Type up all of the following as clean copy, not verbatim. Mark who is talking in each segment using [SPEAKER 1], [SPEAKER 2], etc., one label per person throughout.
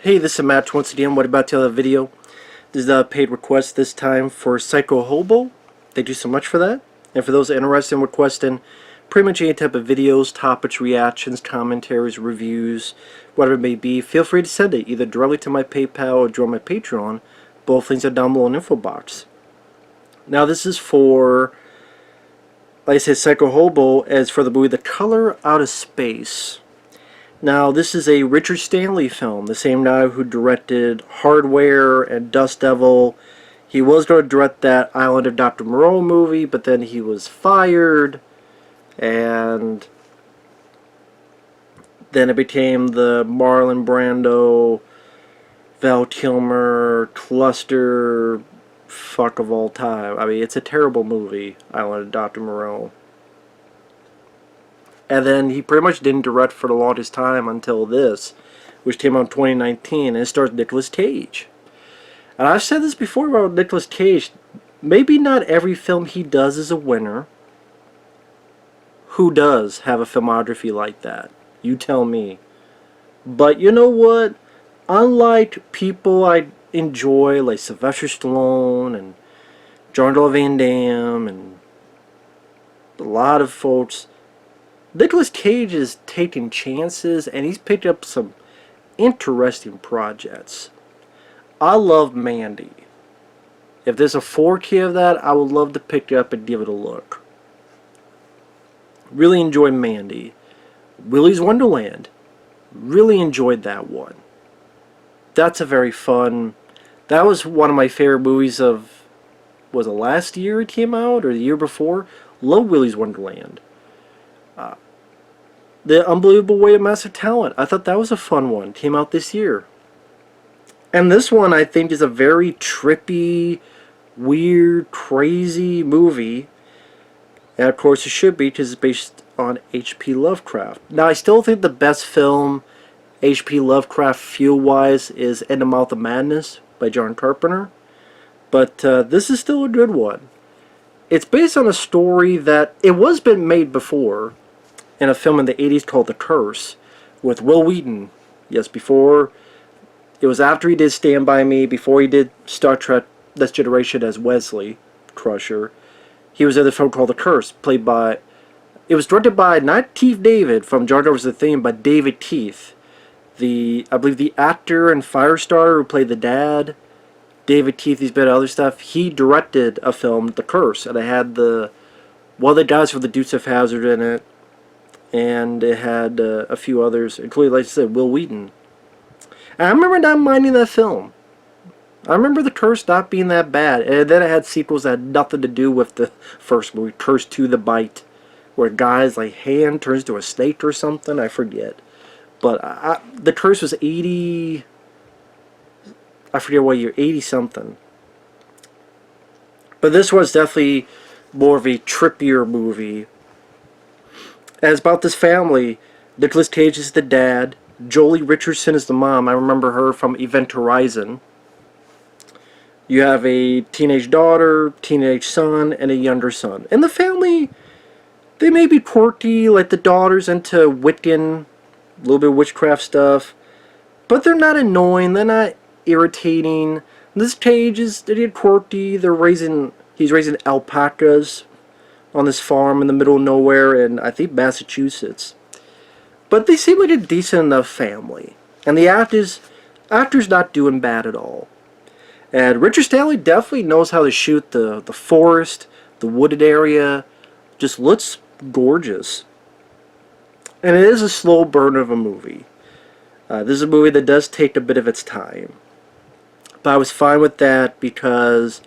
[SPEAKER 1] Hey, this is Matt once again. What about the other video? This is a paid request this time for PsychoHobo. Thank you so much for that. And for those interested in requesting pretty much any type of videos, topics, reactions, commentaries, reviews, whatever it may be, feel free to send it either directly to my PayPal or join my Patreon. Both links are down below in the info box. Now this is for, like I said, PsychoHobo, as for the movie The Color Out of Space. Now, this is a Richard Stanley film, the same guy who directed Hardware and Dust Devil. He was going to direct that Island of Dr. Moreau movie, but then he was fired, and then it became the Marlon Brando, Val Kilmer cluster fuck of all time. I mean, it's a terrible movie, Island of Dr. Moreau. And then he pretty much didn't direct for the longest time until this, which came out in 2019, and it stars Nicolas Cage. And I've said this before about Nicolas Cage. Maybe not every film he does is a winner. Who does have a filmography like that? You tell me. But you know what? Unlike people I enjoy, like Sylvester Stallone and Jean-Claude Van Damme and a lot of folks, Nicolas Cage is taking chances, and he's picked up some interesting projects. I love Mandy. If there's a 4K of that, I would love to pick it up and give it a look. Really enjoyed Mandy. Willy's Wonderland. Really enjoyed that one. That's a very fun... That was one of my favorite movies of... Was it last year it came out, or the year before? Love Willy's Wonderland. The Unbelievable Weight of Massive Talent. I thought that was a fun one. Came out this year. And this one, I think, is a very trippy, weird, crazy movie. And of course it should be, because it's based on H.P. Lovecraft. Now, I still think the best film H.P. Lovecraft feel-wise is In the Mouth of Madness by John Carpenter. But this is still a good one. It's based on a story that it was been made before, in a film in the 80s called The Curse, with Will Wheaton. Yes, before, it was after he did Stand By Me, before he did Star Trek Next Generation as Wesley Crusher. He was in a film called The Curse, played by, it was directed by, not Keith David from Jar Jar Was the Thing, but David Keith. I believe the actor and Firestarter who played the dad, David Keith, he's been in other stuff. He directed a film, The Curse, and it had one of the guys from the Dukes of Hazzard in it, and it had a few others, including, like I said, Will Wheaton. And I remember not minding that film. I remember The Curse not being that bad. And then it had sequels that had nothing to do with the first movie, Curse to the Bite, where a guy's like hand turns to a snake or something. I forget. But The Curse was 80... I forget what year, 80-something. But this was definitely more of a trippier movie. And it's about this family. Nicolas Cage is the dad. Jolie Richardson is the mom. I remember her from Event Horizon. You have a teenage daughter, teenage son, and a younger son. And the family, they may be quirky, like the daughter's into Wiccan, a little bit of witchcraft stuff. But they're not annoying, they're not irritating. This Cage is, they're quirky, he's raising alpacas on this farm in the middle of nowhere in, I think, Massachusetts. But they seem like a decent enough family. And the actor's not doing bad at all. And Richard Stanley definitely knows how to shoot the forest, the wooded area. Just looks gorgeous. And it is a slow burn of a movie. This is a movie that does take a bit of its time. But I was fine with that because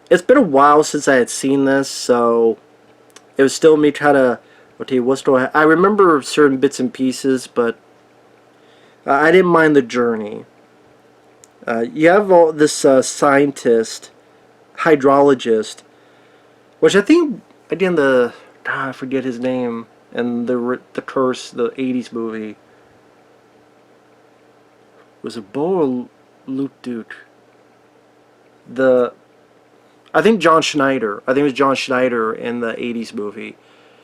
[SPEAKER 1] it's been a while since I had seen this, so it was still me trying to, okay, what's going on? I remember certain bits and pieces, but I didn't mind the journey. You have all this scientist, hydrologist, which I think, again, I forget his name, and the Curse, the 80s movie. Was it Bo or Luke Duke? I think John Schneider. I think it was John Schneider in the 80s movie.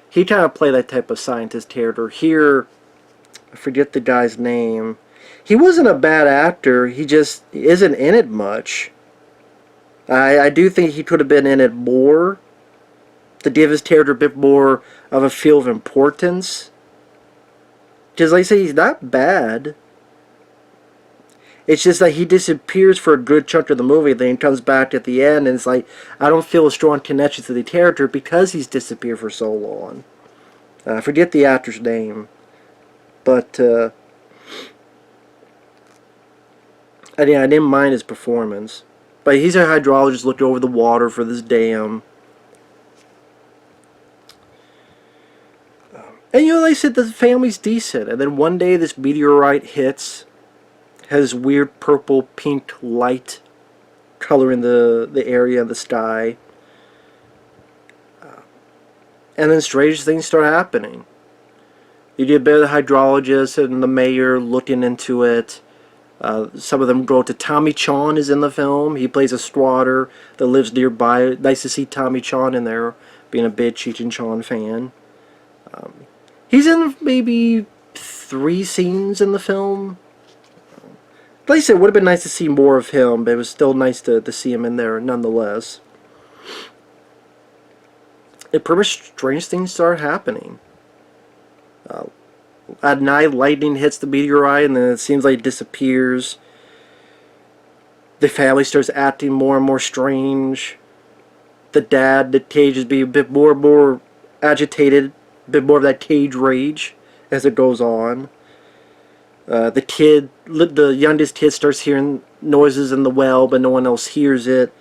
[SPEAKER 1] He kind of played that type of scientist character. Here, I forget the guy's name. he wasn't a bad actor. He just isn't in it much. I do think he could have been in it more to give his character a bit more of a feel of importance. Because, like I say, he's not bad. It's just that he disappears for a good chunk of the movie, then he comes back at the end, and it's like, I don't feel a strong connection to the character because he's disappeared for so long. I forget the actor's name. But, I didn't mind his performance. But he's a hydrologist looking over the water for this dam. And, like I said, the family's decent. And then one day this meteorite hits, has weird purple pink light color in the area of the sky. And then strange things start happening. You get a bit of the hydrologist and the mayor looking into it. Some of them go to Tommy Chong is in the film. He plays a squatter that lives nearby. Nice to see Tommy Chong in there, being a big Cheech and Chong fan. He's in maybe 3 scenes in the film. Like I said, it would have been nice to see more of him, but it was still nice to see him in there nonetheless. And pretty much strange things start happening. At night, lightning hits the meteorite, and then it seems like it disappears. The family starts acting more and more strange. The dad, Nick Cage, is being a bit more and more agitated, a bit more of that Cage rage as it goes on. The youngest kid starts hearing noises in the well, but no one else hears it.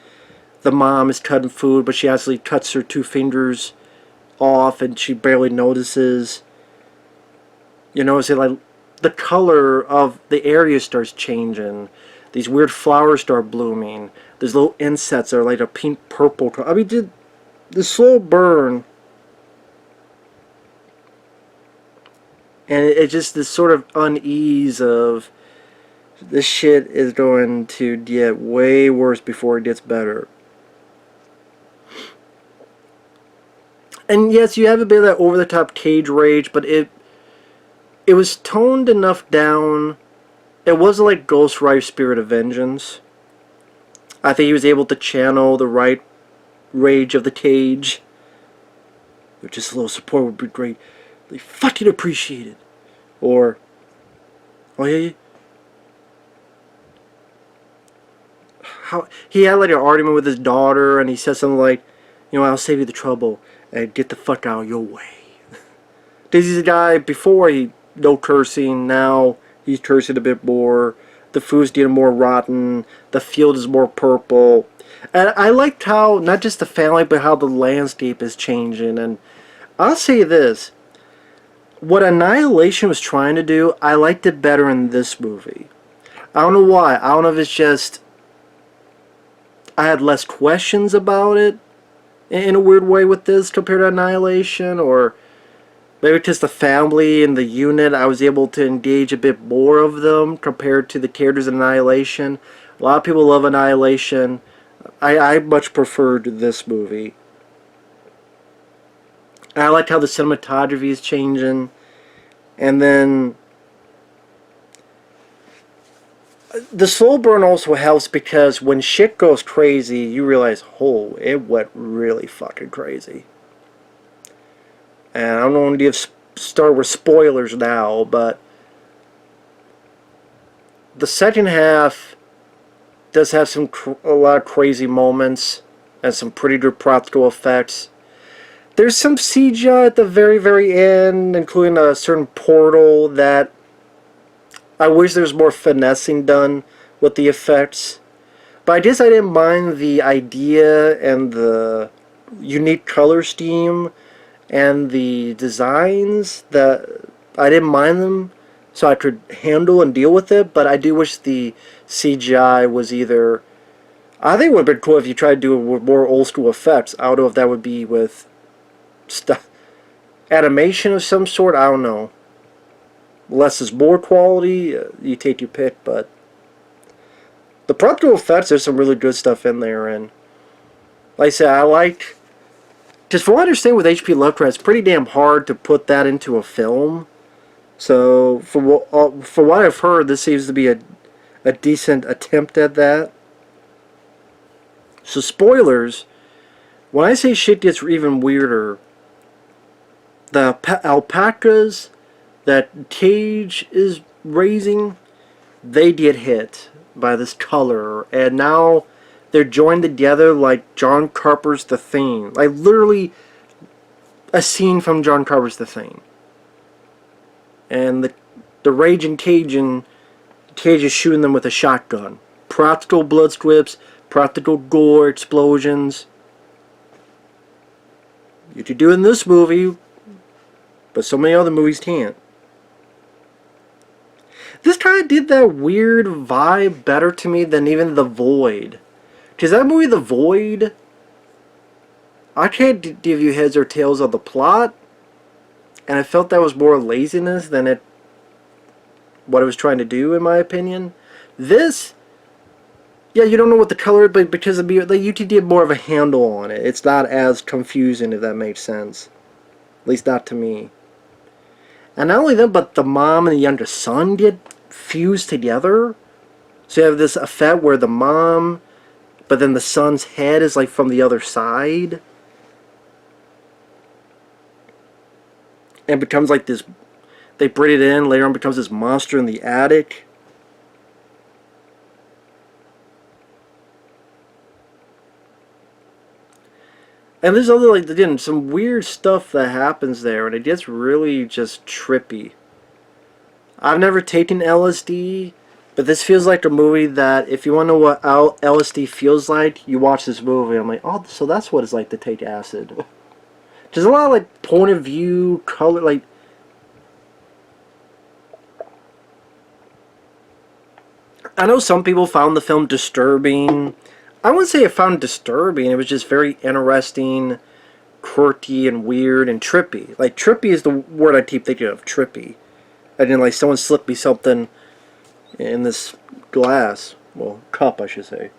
[SPEAKER 1] The mom is cutting food, but she actually cuts her 2 fingers off, and she barely notices. You notice it, like the color of the area starts changing. These weird flowers start blooming. There's little insects that are like a pink purple color. I mean, the slow burn. And it's just this sort of unease of this shit is going to get way worse before it gets better. And yes, you have a bit of that over-the-top Cage rage, but it was toned enough down. It wasn't like Ghost Rider Spirit of Vengeance. I think he was able to channel the right rage of the Cage. Just a little support would be great. They fucking appreciate it. Or, oh yeah, how he had like an argument with his daughter, and he said something like, you know, I'll save you the trouble and get the fuck out of your way. Because he's a guy, before he no cursing, now he's cursing a bit more. The food's getting more rotten. The field is more purple. And I liked how, not just the family, but how the landscape is changing. And I'll say this. What Annihilation was trying to do, I liked it better in this movie. I don't know why. I don't know if it's just I had less questions about it in a weird way with this compared to Annihilation, or maybe just the family and the unit, I was able to engage a bit more of them compared to the characters in Annihilation. A lot of people love Annihilation. I much preferred this movie. I like how the cinematography is changing. And then the slow burn also helps because when shit goes crazy, you realize, oh, it went really fucking crazy. And I don't want to start with spoilers now, but the second half does have a lot of crazy moments and some pretty good practical effects. There's some CGI at the very, very end, including a certain portal that I wish there was more finessing done with the effects. But I guess I didn't mind the idea and the unique color scheme and the designs. That I didn't mind them, so I could handle and deal with it. But I do wish the CGI was either... I think it would have been cool if you tried to do it with more old school effects. I don't know if that would be with animation of some sort. I don't know. Less is more quality. You take your pick, but the practical effects, there's some really good stuff in there. And like I said, I like, just from what I understand with H.P. Lovecraft, it's pretty damn hard to put that into a film. So for what I've heard, this seems to be a decent attempt at that. So spoilers, when I say shit gets even weirder, the alpacas that Cage is raising, they get hit by this color, and now they're joined together like John Carpenter's The Thing. Like literally a scene from John Carpenter's The Thing. And the raging Cage is shooting them with a shotgun. Practical blood strips, practical gore, explosions. You could do it in this movie, but so many other movies can't. This kind of did that weird vibe better to me than even The Void. Because that movie, The Void, I can't give you heads or tails of the plot, and I felt that was more laziness than what it was trying to do, in my opinion. This, yeah, you don't know what the color is, but because of you could get more of a handle on it. It's not as confusing, if that makes sense. At least not to me. And not only that, but the mom and the younger son get fused together. So you have this effect where the mom, but then the son's head is like from the other side. And becomes like this, they bring it in, later on becomes this monster in the attic. And there's other, like, again, some weird stuff that happens there, and it gets really just trippy. I've never taken LSD, but this feels like a movie that, if you want to know what LSD feels like, you watch this movie. I'm like, oh, so that's what it's like to take acid. There's a lot of, like, point of view, color, like... I know some people found the film disturbing. I wouldn't say I found it disturbing. It was just very interesting, quirky, and weird, and trippy. Like, trippy is the word I keep thinking of. Trippy. I didn't, like, someone slipped me something in this glass. Well, cup, I should say.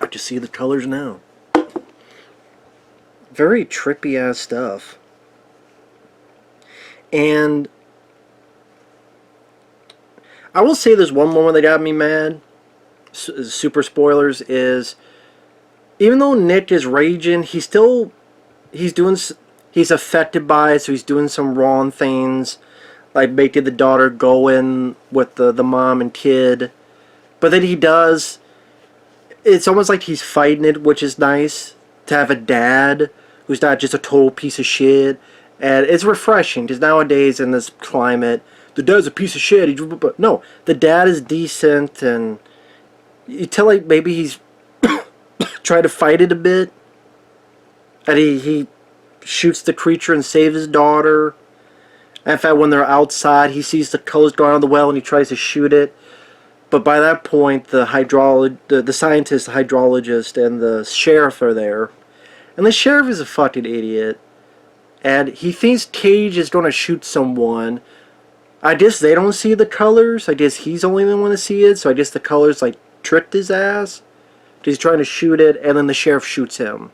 [SPEAKER 1] I just see the colors now. Very trippy-ass stuff. And I will say there's one moment that got me mad. Super spoilers is, even though Nick is raging, he's affected by it, so he's doing some wrong things, like making the daughter go in with the mom and kid. But then he does. It's almost like he's fighting it, which is nice to have a dad who's not just a total piece of shit. And it's refreshing because nowadays in this climate, the dad's a piece of shit. No, the dad is decent, and you tell, like, maybe he's trying to fight it a bit. And he shoots the creature and saves his daughter. And in fact, when they're outside, he sees the colors going on the well and he tries to shoot it. But by that point, the scientist, the hydrologist, and the sheriff are there. And the sheriff is a fucking idiot. And he thinks Cage is going to shoot someone. I guess they don't see the colors. I guess he's only the one to see it. So I guess the colors, like, tricked his ass. He's trying to shoot it, and then the sheriff shoots him.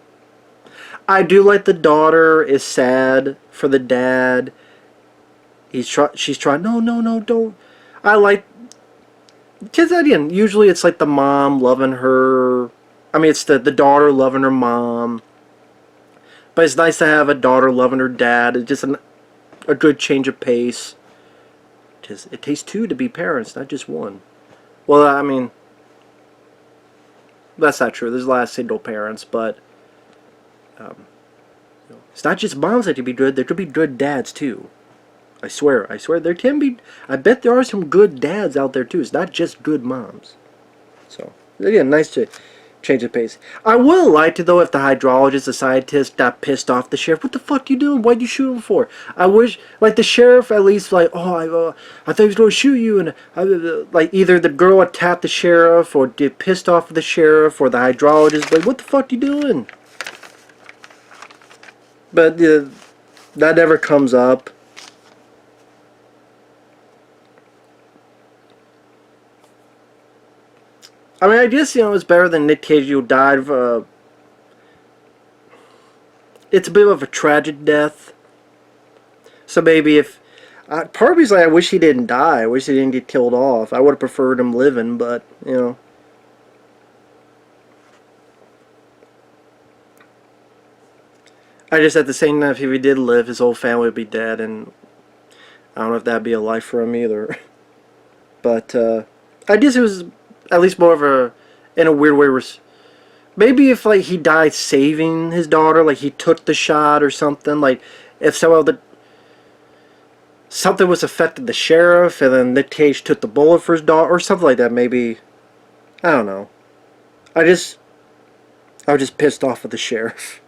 [SPEAKER 1] I do like the daughter is sad for the dad. She's trying, no, don't. I like, because again, usually it's like the mom loving her. I mean, it's the daughter loving her mom. But it's nice to have a daughter loving her dad. It's just a good change of pace. It takes two to be parents, not just one. Well, I mean, that's not true. There's a lot of single parents, but it's not just moms that can be good. There could be good dads too. I swear, there can be. I bet there are some good dads out there too. It's not just good moms. So again, nice to change the pace. I would have liked it though if the hydrologist, the scientist, got pissed off the sheriff. What the fuck you doing? Why'd you shoot him for? I wish, like, the sheriff at least, like, oh, I thought he was going to shoot you, and like either the girl attacked the sheriff or get pissed off of the sheriff or the hydrologist. Like, what the fuck you doing? But that never comes up. I mean, I guess, it's better than Nick Cage who died of it's a bit of a tragic death. So maybe if part of me's like, I wish he didn't die. I wish he didn't get killed off. I would have preferred him living, but you know. I just at the same time, if he did live, his whole family would be dead, and I don't know if that'd be a life for him either. But I guess it was at least more of a, in a weird way, maybe if like he died saving his daughter, like he took the shot or something, like if somehow something was affecting the sheriff, and then Nick Cage took the bullet for his daughter, or something like that. Maybe, I don't know. I was just pissed off at the sheriff.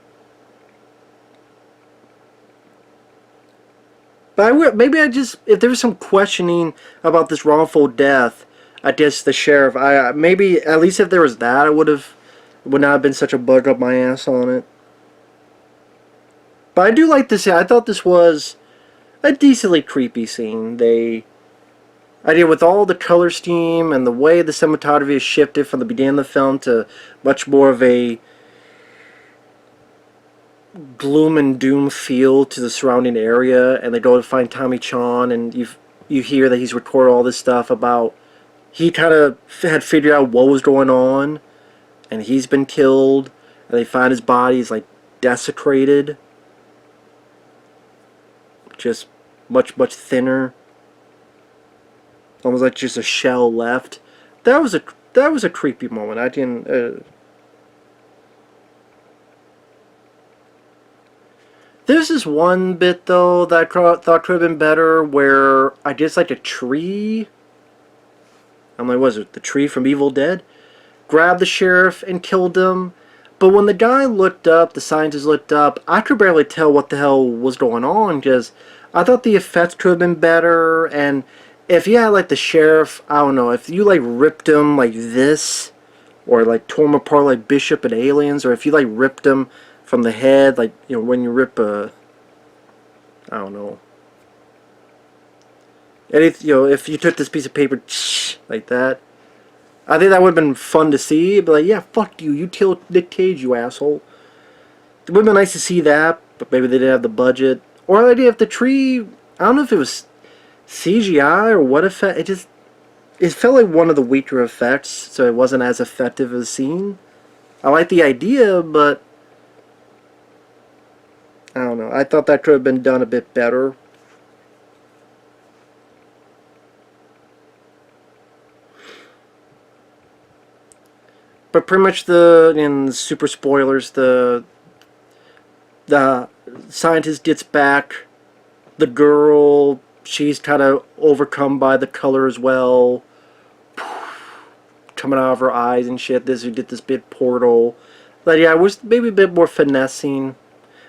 [SPEAKER 1] But maybe if there was some questioning about this wrongful death, I guess the sheriff, maybe at least if there was that, I would not have been such a bug up my ass on it. But I do like this. I thought this was a decently creepy scene. I did with all the color scheme and the way the cinematography has shifted from the beginning of the film to much more of a gloom and doom feel to the surrounding area, and they go to find Tommy Chong, and you hear that he's recorded all this stuff about he kind of had figured out what was going on, and he's been killed, and they find his body is like desecrated, just much thinner, almost like just a shell left. That was a creepy moment. I didn't. There's this one bit, though, that I thought could have been better, where I just like a tree. I'm like, was it the tree from Evil Dead? Grabbed the sheriff and killed him. But when the guy looked up, the scientist looked up, I could barely tell what the hell was going on, because I thought the effects could have been better, and if you had, like, the sheriff, I don't know, if you, like, ripped him like this, or, like, tore him apart like Bishop and Aliens, or if you, like, ripped him from the head, like, you know, when you rip a, I don't know, and if, you know, if you took this piece of paper like that, I think that would have been fun to see. But like, yeah, fuck you, you killed Nick Cage, you asshole. It would have been nice to see that, but maybe they didn't have the budget. Or the idea of the tree, I don't know if it was CGI or what effect. It felt like one of the weaker effects, so it wasn't as effective as seen. I like the idea, but I don't know. I thought that could have been done a bit better. But pretty much in super spoilers, the scientist gets back. The girl, she's kind of overcome by the color as well, coming out of her eyes and shit. We get this big portal. But yeah, I wish maybe a bit more finessing.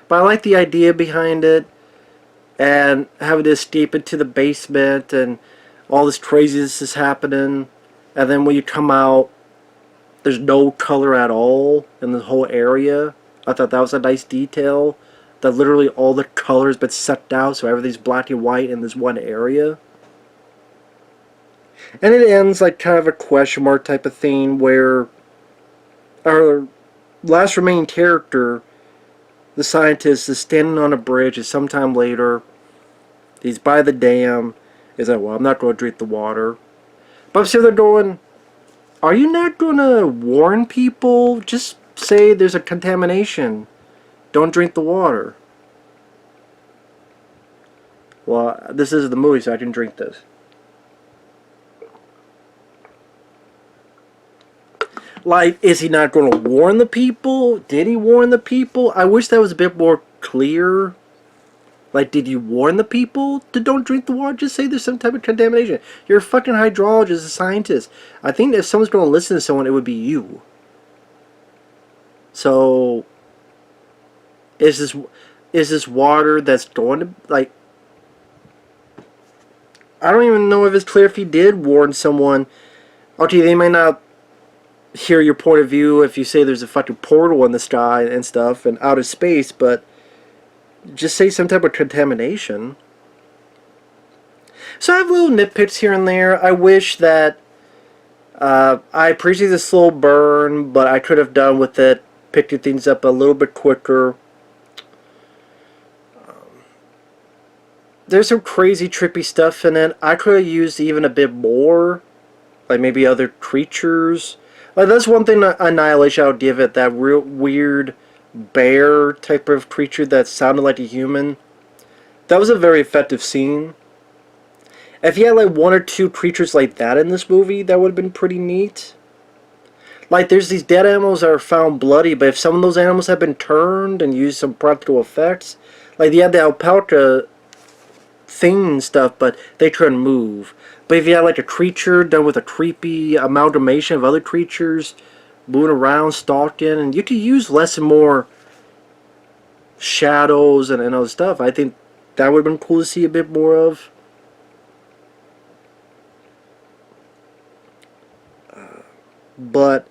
[SPEAKER 1] But I like the idea behind it, and having to escape into the basement, and all this craziness is happening, and then when you come out, there's no color at all in the whole area. I thought that was a nice detail, that literally all the color has been sucked out, so everything's black and white in this one area. And it ends like kind of a question mark type of thing, where our last remaining character, the scientist, is standing on a bridge, and sometime later, he's by the dam. He's like, well, I'm not going to drink the water. But I'm sitting there going, are you not going to warn people? Just say there's a contamination. Don't drink the water. Well, this is the movie, so I can drink this. Like, is he not going to warn the people? Did he warn the people? I wish that was a bit more clear. Like, did you warn the people to don't drink the water? Just say there's some type of contamination. You're a fucking hydrologist, a scientist. I think if someone's going to listen to someone, it would be you. So, is this water that's going to, like, I don't even know if it's clear if he did warn someone. Okay, they might not hear your point of view if you say there's a fucking portal in the sky and stuff and outer space, but just say some type of contamination. So I have little nitpicks here and there. I wish that I appreciate the slow burn, but I could have done with it, picking things up a little bit quicker. there's some crazy trippy stuff in it. I could have used even a bit more, like maybe other creatures. Like that's one thing that Annihilation I would give it, that real weird bear type of creature that sounded like a human. That was a very effective scene. If you had like one or two creatures like that in this movie, that would have been pretty neat. Like there's these dead animals that are found bloody, but if some of those animals had been turned and used some practical effects, like you had the alpaca thing and stuff, but they couldn't move. But if you had like a creature done with a creepy amalgamation of other creatures moving around, stalking, and you could use less and more shadows and other stuff. I think that would have been cool to see a bit more of. But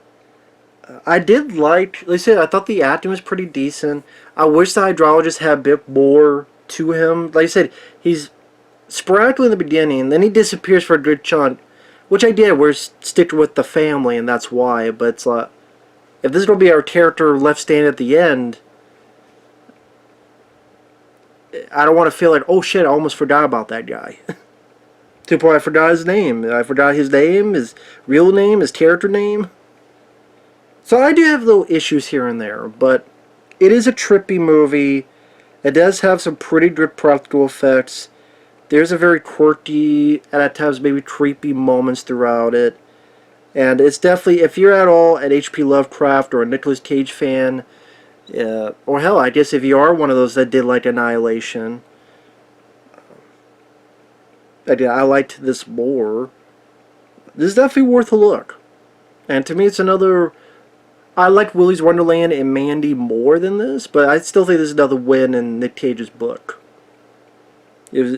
[SPEAKER 1] I did like I said, I thought the acting was pretty decent. I wish the hydrologist had a bit more to him. Like I said, he's sporadically in the beginning, then he disappears for a good chunk, which I did. We're stick with the family, and that's why. But it's like, if this is going to be our character left standing at the end, I don't want to feel like, oh shit, I almost forgot about that guy. To the point I forgot his name. I forgot his name, his real name, his character name. So I do have little issues here and there, but it is a trippy movie. It does have some pretty good practical effects. There's a very quirky, and at times maybe creepy moments throughout it. And it's definitely, if you're at all an H.P. Lovecraft or a Nicolas Cage fan, or hell, I guess if you are one of those that did like Annihilation, I liked this more. This is definitely worth a look. And to me, it's another... I like Willy's Wonderland and Mandy more than this, but I still think this is another win in Nick Cage's book. It was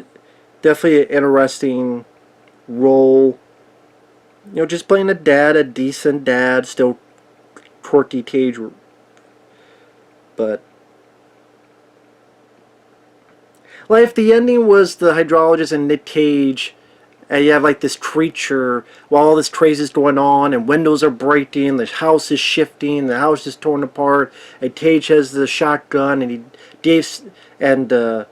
[SPEAKER 1] definitely an interesting role. You know, just playing a dad, a decent dad, still quirky Cage. But like if the ending was the hydrologist and Nick Cage, and you have like this creature while all this crazy is going on, and windows are breaking, the house is shifting, the house is torn apart, and Cage has the shotgun, and the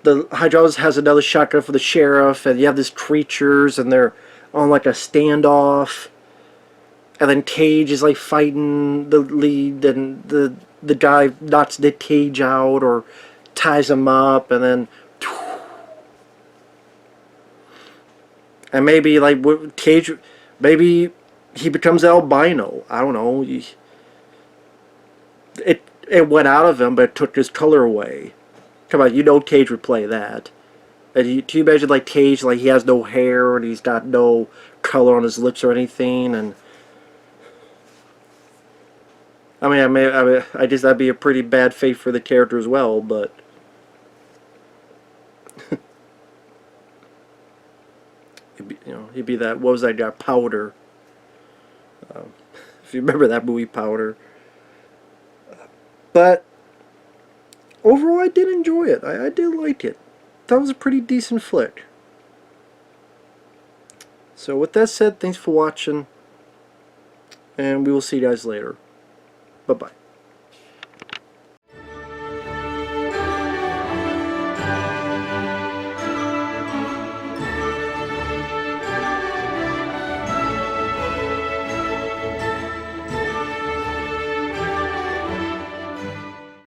[SPEAKER 1] hydrologist has another shotgun for the sheriff, and you have these creatures, and they're on like a standoff, and then Cage is like fighting the lead, and the guy knocks Nick Cage out or ties him up, and then and maybe like Cage, maybe he becomes albino. I don't know. It went out of him, but it took his color away. Come on, you know Cage would play that. And can you imagine like Cage, like he has no hair and he's got no color on his lips or anything, and I guess that'd be a pretty bad fate for the character as well, but he'd be that, what was that guy, Powder. If you remember that movie, Powder. But overall, I did enjoy it. I did like it. That was a pretty decent flick. So with that said, thanks for watching, and we will see you guys later. Bye-bye.